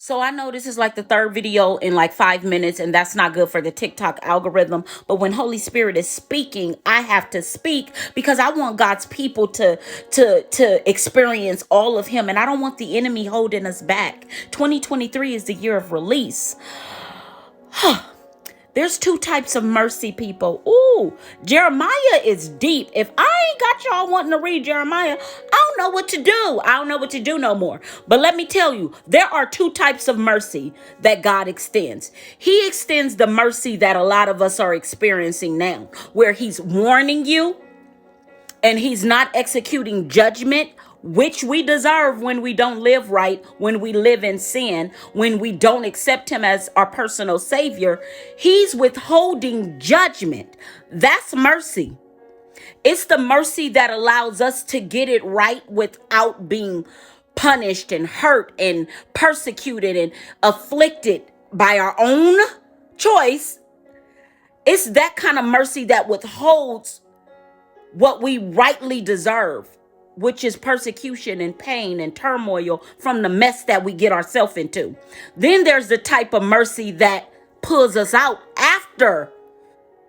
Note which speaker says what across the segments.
Speaker 1: So I know this is like the third video in like 5 minutes, and that's not good for the TikTok algorithm. But when Holy Spirit is speaking, I have to speak because I want God's people to experience all of Him, and I don't want the enemy holding us back. 2023 is the year of release. There's two types of mercy, people. Ooh, Jeremiah is deep. If I ain't got y'all wanting to read Jeremiah, I don't know what to do. I don't know what to do no more. But let me tell you, there are two types of mercy that God extends. He extends the mercy that a lot of us are experiencing now, where He's warning you and He's not executing judgment, which we deserve when we don't live right, when we live in sin, when we don't accept Him as our personal Savior. He's withholding judgment. That's mercy. It's the mercy that allows us to get it right without being punished and hurt and persecuted and afflicted by our own choice. It's that kind of mercy that withholds what we rightly deserve, which is persecution and pain and turmoil from the mess that we get ourselves into. Then there's the type of mercy that pulls us out after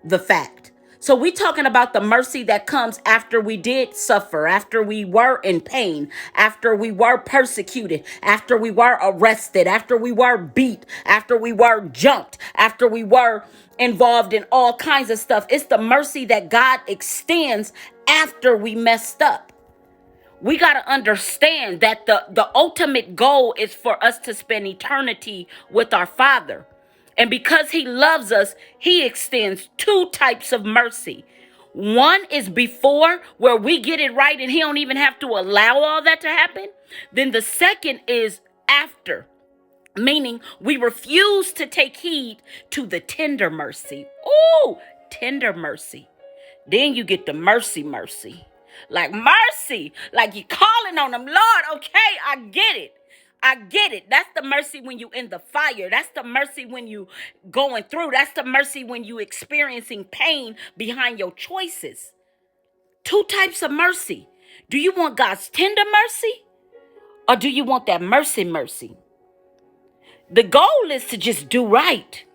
Speaker 1: the fact. So we're talking about the mercy that comes after we did suffer, after we were in pain, after we were persecuted, after we were arrested, after we were beat, after we were jumped, after we were involved in all kinds of stuff. It's the mercy that God extends after we messed up. We got to understand that the ultimate goal is for us to spend eternity with our Father. And because He loves us, He extends two types of mercy. One is before, where we get it right and He don't even have to allow all that to happen. Then the second is after, meaning we refuse to take heed to the tender mercy. Ooh, tender mercy. Then you get the mercy. Like mercy, like you're calling on Him. Lord, okay, I get it. That's the mercy when you in the fire. That's the mercy when you going through. That's the mercy when you experiencing pain behind your choices. Two types of mercy. Do you want God's tender mercy, or do you want that mercy? The goal is to just do right,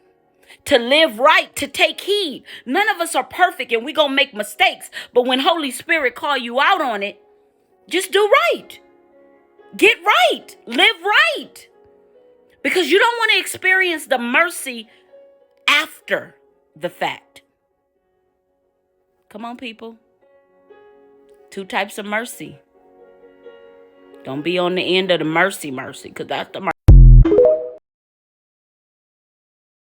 Speaker 1: to live right, to take heed. None of us are perfect and we gonna make mistakes. But when Holy Spirit call you out on it, just do right. Get right. Live right. Because you don't want to experience the mercy after the fact. Come on, people. Two types of mercy. Don't be on the end of the mercy, because that's the mercy.